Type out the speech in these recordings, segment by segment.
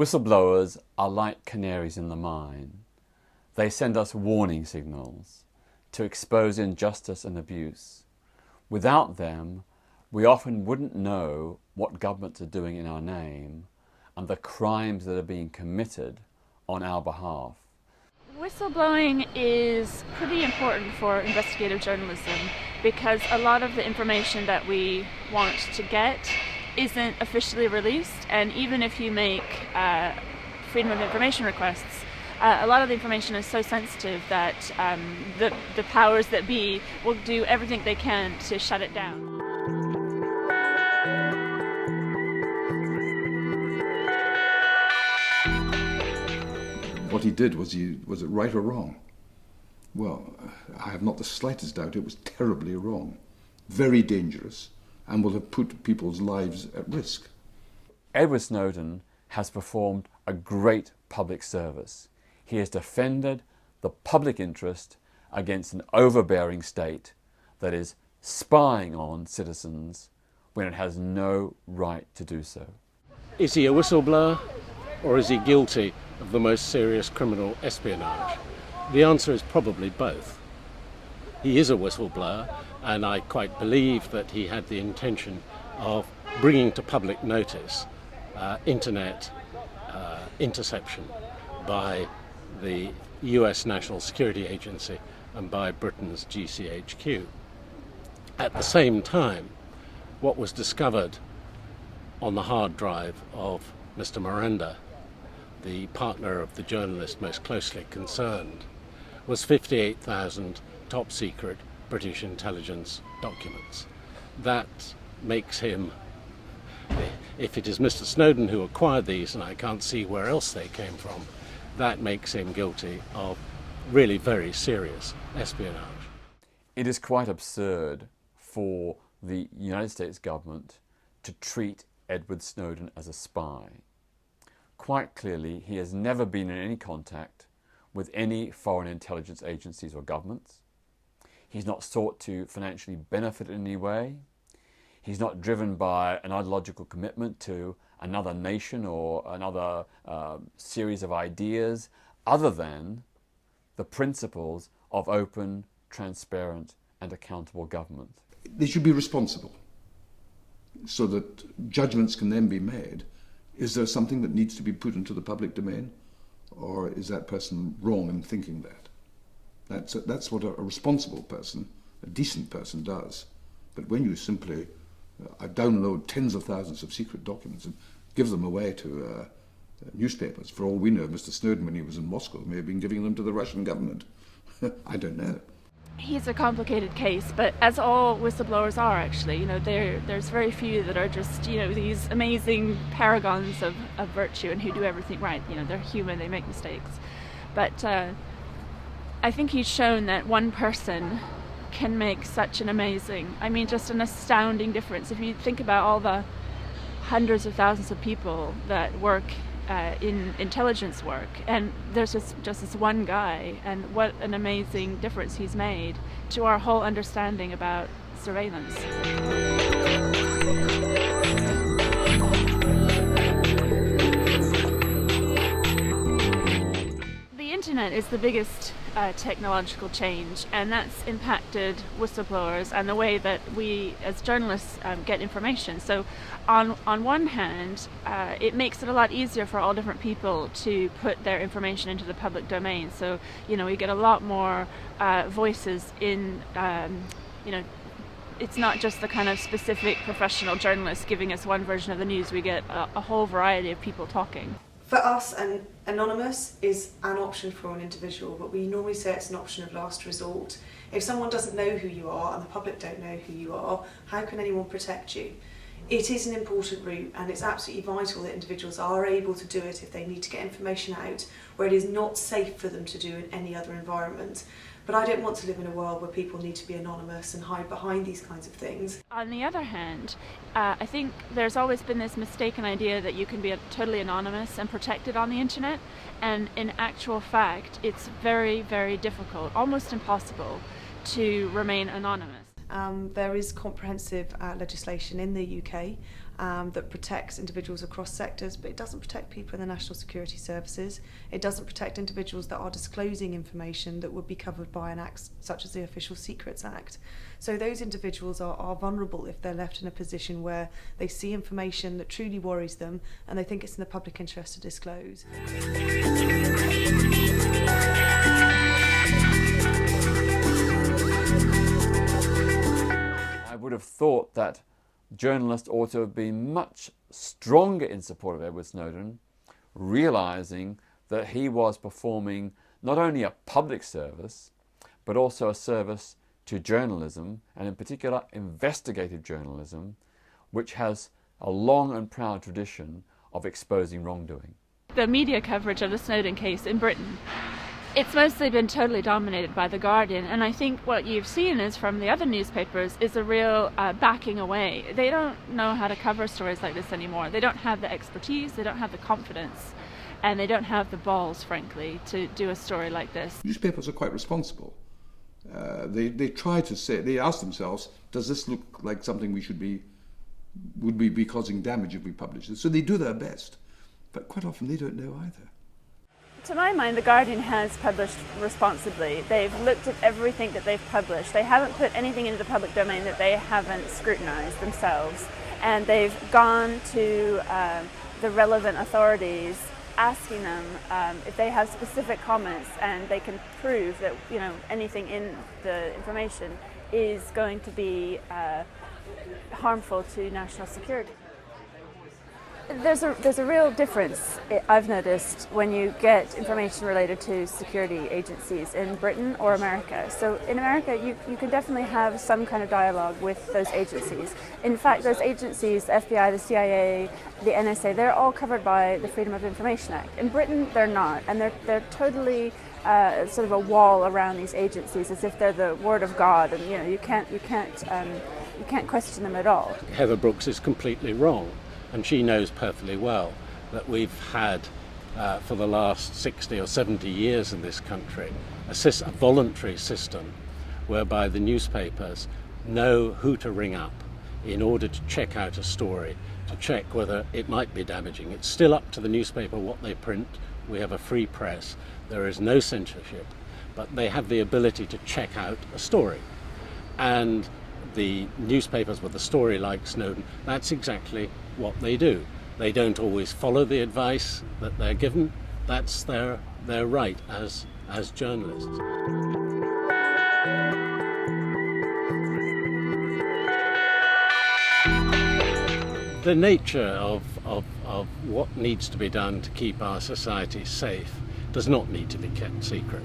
Whistleblowers are like canaries in the mine. They send us warning signals to expose injustice and abuse. Without them, we often wouldn't know what governments are doing in our name and the crimes that are being committed on our behalf. Whistleblowing is pretty important for investigative journalism because a lot of the information that we want to get isn't officially released, and even if you make freedom of information requests, a lot of the information is so sensitive that the powers that be will do everything they can to shut it down. What he did, was it right or wrong? Well, I have not the slightest doubt it was terribly wrong, very dangerous, and will have put people's lives at risk. Edward Snowden has performed a great public service. He has defended the public interest against an overbearing state that is spying on citizens when it has no right to do so. Is he a whistleblower, or is he guilty of the most serious criminal espionage? The answer is probably both. He is a whistleblower, and I quite believe that he had the intention of bringing to public notice internet interception by the US National Security Agency and by Britain's GCHQ. At the same time, what was discovered on the hard drive of Mr. Miranda, the partner of the journalist most closely concerned, was 58,000 top-secret British intelligence documents. That makes him, if it is Mr. Snowden who acquired these, and I can't see where else they came from, that makes him guilty of really very serious espionage. It is quite absurd for the United States government to treat Edward Snowden as a spy. Quite clearly, he has never been in any contact with any foreign intelligence agencies or governments. He's not sought to financially benefit in any way. He's not driven by an ideological commitment to another nation or another series of ideas other than the principles of open, transparent and accountable government. They should be responsible so that judgments can then be made. Is there something that needs to be put into the public domain, or is that person wrong in thinking that? That's what a responsible person, a decent person does. But when you simply download tens of thousands of secret documents and give them away to newspapers, for all we know, Mr. Snowden, when he was in Moscow, may have been giving them to the Russian government. I don't know. He's a complicated case, but as all whistleblowers are, actually, there's very few that are just, these amazing paragons of virtue and who do everything right. They're human, they make mistakes. But I think he's shown that one person can make such an amazing, just an astounding difference. If you think about all the hundreds of thousands of people that work in intelligence work, and there's just this one guy, and what an amazing difference he's made to our whole understanding about surveillance. The internet is the biggest technological change, and that's impacted whistleblowers and the way that we as journalists get information. So on one hand, it makes it a lot easier for all different people to put their information into the public domain. So we get a lot more voices in it's not just the kind of specific professional journalists giving us one version of the news. We get a whole variety of people talking. For us, anonymous is an option for an individual, but we normally say it's an option of last resort. If someone doesn't know who you are and the public don't know who you are, how can anyone protect you? It is an important route, and it's absolutely vital that individuals are able to do it if they need to get information out where it is not safe for them to do in any other environment. But I don't want to live in a world where people need to be anonymous and hide behind these kinds of things. On the other hand, I think there's always been this mistaken idea that you can be totally anonymous and protected on the internet, and in actual fact it's very, very difficult, almost impossible, to remain anonymous. There is comprehensive legislation in the UK that protects individuals across sectors, but it doesn't protect people in the national security services. It doesn't protect individuals that are disclosing information that would be covered by an act such as the Official Secrets Act. So those individuals are vulnerable if they're left in a position where they see information that truly worries them and they think it's in the public interest to disclose. I would have thought that journalists ought to have been much stronger in support of Edward Snowden, realising that he was performing not only a public service, but also a service to journalism, and in particular investigative journalism, which has a long and proud tradition of exposing wrongdoing. The media coverage of the Snowden case in Britain, it's mostly been totally dominated by The Guardian, and I think what you've seen is from the other newspapers is a real backing away. They don't know how to cover stories like this anymore. They don't have the expertise, they don't have the confidence, and they don't have the balls, frankly, to do a story like this. Newspapers are quite responsible. They try to say, they ask themselves, does this look like something would we be causing damage if we publish this? So they do their best, but quite often they don't know either. To my mind, The Guardian has published responsibly. They've looked at everything that they've published. They haven't put anything into the public domain that they haven't scrutinised themselves. And they've gone to the relevant authorities, asking them if they have specific comments, and they can prove that anything in the information is going to be harmful to national security. There's a real difference, I've noticed, when you get information related to security agencies in Britain or America. So in America, you can definitely have some kind of dialogue with those agencies. In fact, those agencies, the FBI, the CIA, the NSA, they're all covered by the Freedom of Information Act. In Britain, they're not, and they're totally sort of a wall around these agencies, as if they're the word of God, and you can't question them at all. Heather Brooks is completely wrong. And she knows perfectly well that we've had, for the last 60 or 70 years in this country, a voluntary system whereby the newspapers know who to ring up in order to check out a story, to check whether it might be damaging. It's still up to the newspaper what they print. We have a free press. There is no censorship, but they have the ability to check out a story. And the newspapers with a story like Snowden, that's exactly what they do. They don't always follow the advice that they're given. That's their right as journalists. The nature of what needs to be done to keep our society safe does not need to be kept secret.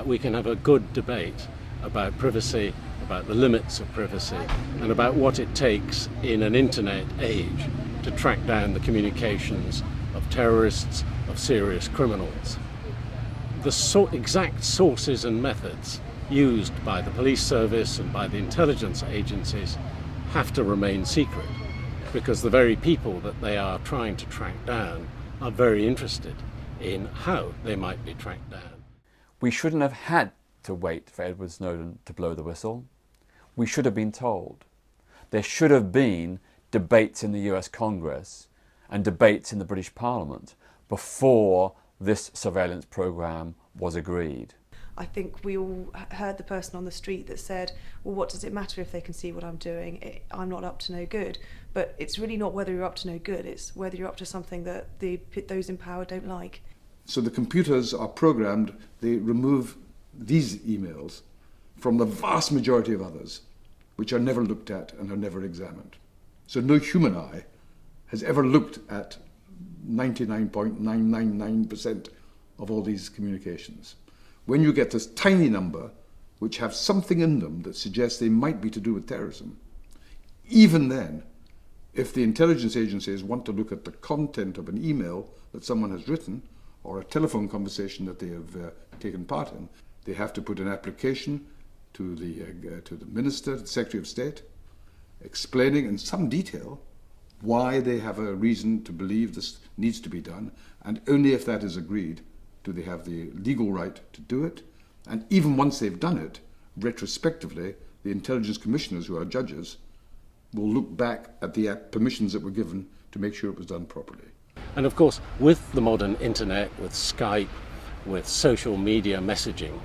We can have a good debate about privacy, about the limits of privacy, and about what it takes in an internet age to track down the communications of terrorists, of serious criminals. The exact sources and methods used by the police service and by the intelligence agencies have to remain secret, because the very people that they are trying to track down are very interested in how they might be tracked down. We shouldn't have had to wait for Edward Snowden to blow the whistle. We should have been told. There should have been debates in the US Congress and debates in the British Parliament before this surveillance programme was agreed. I think we all heard the person on the street that said, well, what does it matter if they can see what I'm doing? I'm not up to no good. But it's really not whether you're up to no good, it's whether you're up to something that those in power don't like. So the computers are programmed, they remove these emails from the vast majority of others, which are never looked at and are never examined. So no human eye has ever looked at 99.999% of all these communications. When you get this tiny number, which have something in them that suggests they might be to do with terrorism, even then, if the intelligence agencies want to look at the content of an email that someone has written, or a telephone conversation that they have taken part in, they have to put an application to the Minister, the Secretary of State, explaining in some detail why they have a reason to believe this needs to be done, and only if that is agreed do they have the legal right to do it. And even once they've done it, retrospectively, the intelligence commissioners, who are judges, will look back at the permissions that were given to make sure it was done properly. And of course, with the modern internet, with Skype, with social media messaging,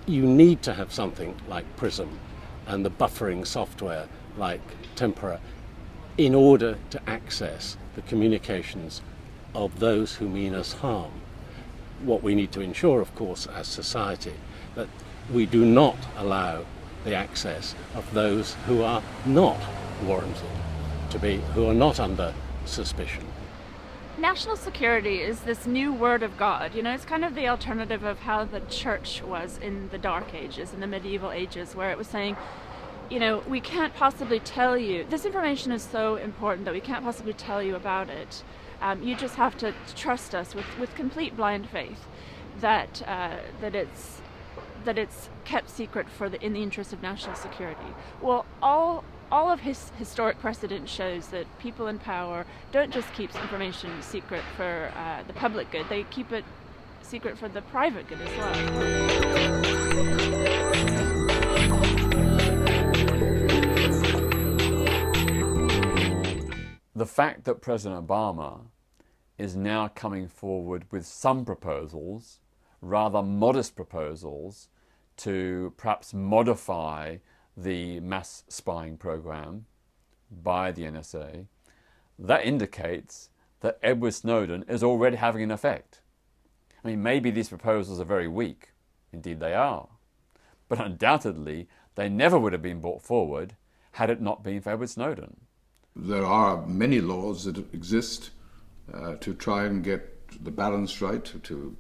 you need to have something like Prism and the buffering software like Tempora in order to access the communications of those who mean us harm. What we need to ensure, of course, as society, that we do not allow the access of those who are not warranted to be, who are not under suspicion. National security is this new word of God. You know, it's kind of the alternative of how the church was in the Dark Ages, in the medieval ages, where it was saying, you know, we can't possibly tell you, this information is so important that we can't possibly tell you about it. You just have to trust us with complete blind faith that it's kept secret in the interest of national security. Well, all of historic precedent shows that people in power don't just keep information secret for the public good, they keep it secret for the private good as well. The fact that President Obama is now coming forward with some proposals, rather modest proposals, to perhaps modify the mass spying program by the NSA, that indicates that Edward Snowden is already having an effect. I mean, maybe these proposals are very weak. Indeed they are. But undoubtedly, they never would have been brought forward had it not been for Edward Snowden. There are many laws that exist to try and get the balance right, to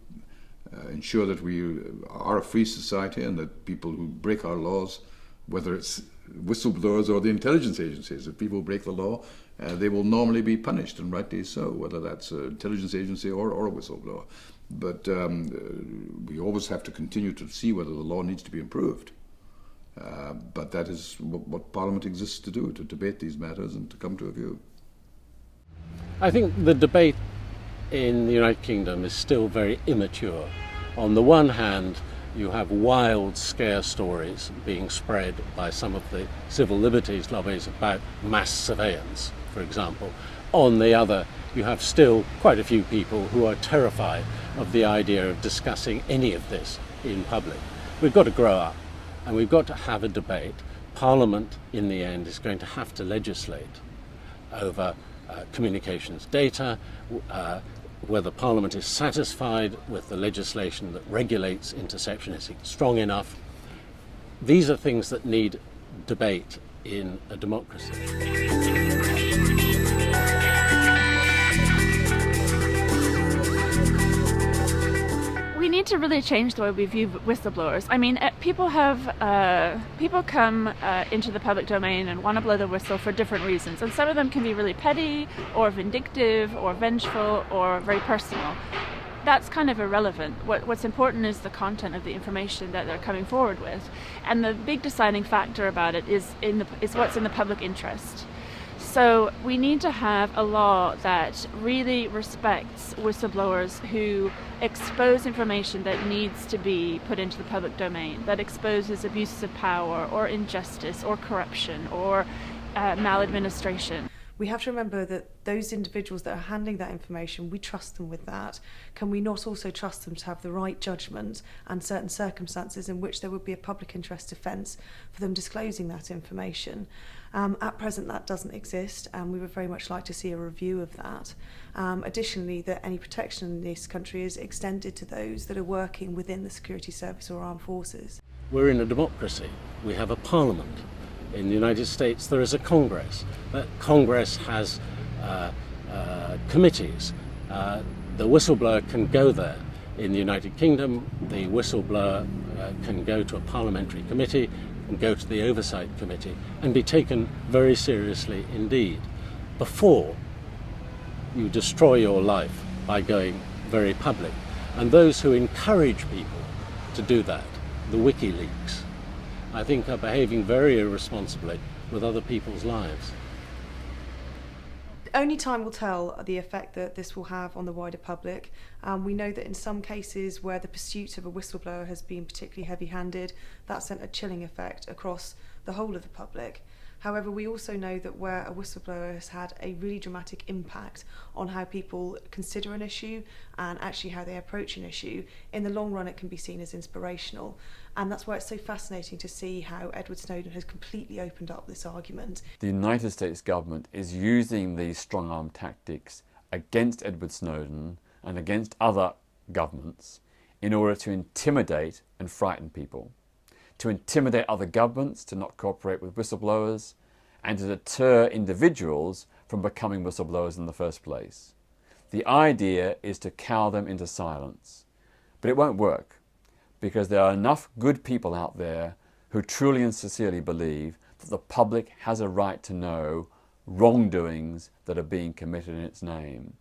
ensure that we are a free society and that people who break our laws, whether it's whistleblowers or the intelligence agencies, if people break the law, they will normally be punished, and rightly so, whether that's an intelligence agency or a whistleblower. But we always have to continue to see whether the law needs to be improved. But that is what Parliament exists to do, to debate these matters and to come to a view. I think the debate in the United Kingdom is still very immature. On the one hand, you have wild scare stories being spread by some of the civil liberties lobbies about mass surveillance, for example. On the other, you have still quite a few people who are terrified of the idea of discussing any of this in public. We've got to grow up and we've got to have a debate. Parliament, in the end, is going to have to legislate over communications data, whether Parliament is satisfied with the legislation that regulates interception is strong enough. These are things that need debate in a democracy. We need to really change the way we view whistleblowers. I mean, people come into the public domain and want to blow the whistle for different reasons, and some of them can be really petty or vindictive or vengeful or very personal. That's kind of irrelevant. What's important is the content of the information that they're coming forward with, and the big deciding factor about it is what's in the public interest. So we need to have a law that really respects whistleblowers who expose information that needs to be put into the public domain, that exposes abuses of power or injustice or corruption or maladministration. We have to remember that those individuals that are handling that information, we trust them with that. Can we not also trust them to have the right judgment and certain circumstances in which there would be a public interest defence for them disclosing that information? At present that doesn't exist, and we would very much like to see a review of that. Additionally, that any protection in this country is extended to those that are working within the security service or armed forces. We're in a democracy. We have a parliament. In the United States there is a Congress. That Congress has committees. The whistleblower can go there. In the United Kingdom, the whistleblower can go to a parliamentary committee and go to the oversight committee and be taken very seriously indeed before you destroy your life by going very public. And those who encourage people to do that, the WikiLeaks, I think are behaving very irresponsibly with other people's lives. Only time will tell the effect that this will have on the wider public. We know that in some cases where the pursuit of a whistleblower has been particularly heavy-handed, that sent a chilling effect across the whole of the public. However, we also know that where a whistleblower has had a really dramatic impact on how people consider an issue and actually how they approach an issue, in the long run it can be seen as inspirational. And that's why it's so fascinating to see how Edward Snowden has completely opened up this argument. The United States government is using these strong-arm tactics against Edward Snowden and against other governments in order to intimidate and frighten people, to intimidate other governments to not cooperate with whistleblowers, and to deter individuals from becoming whistleblowers in the first place. The idea is to cow them into silence, but it won't work, because there are enough good people out there who truly and sincerely believe that the public has a right to know wrongdoings that are being committed in its name.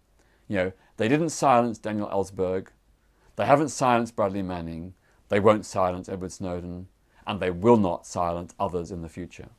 You know, they didn't silence Daniel Ellsberg, they haven't silenced Bradley Manning, they won't silence Edward Snowden, and they will not silence others in the future.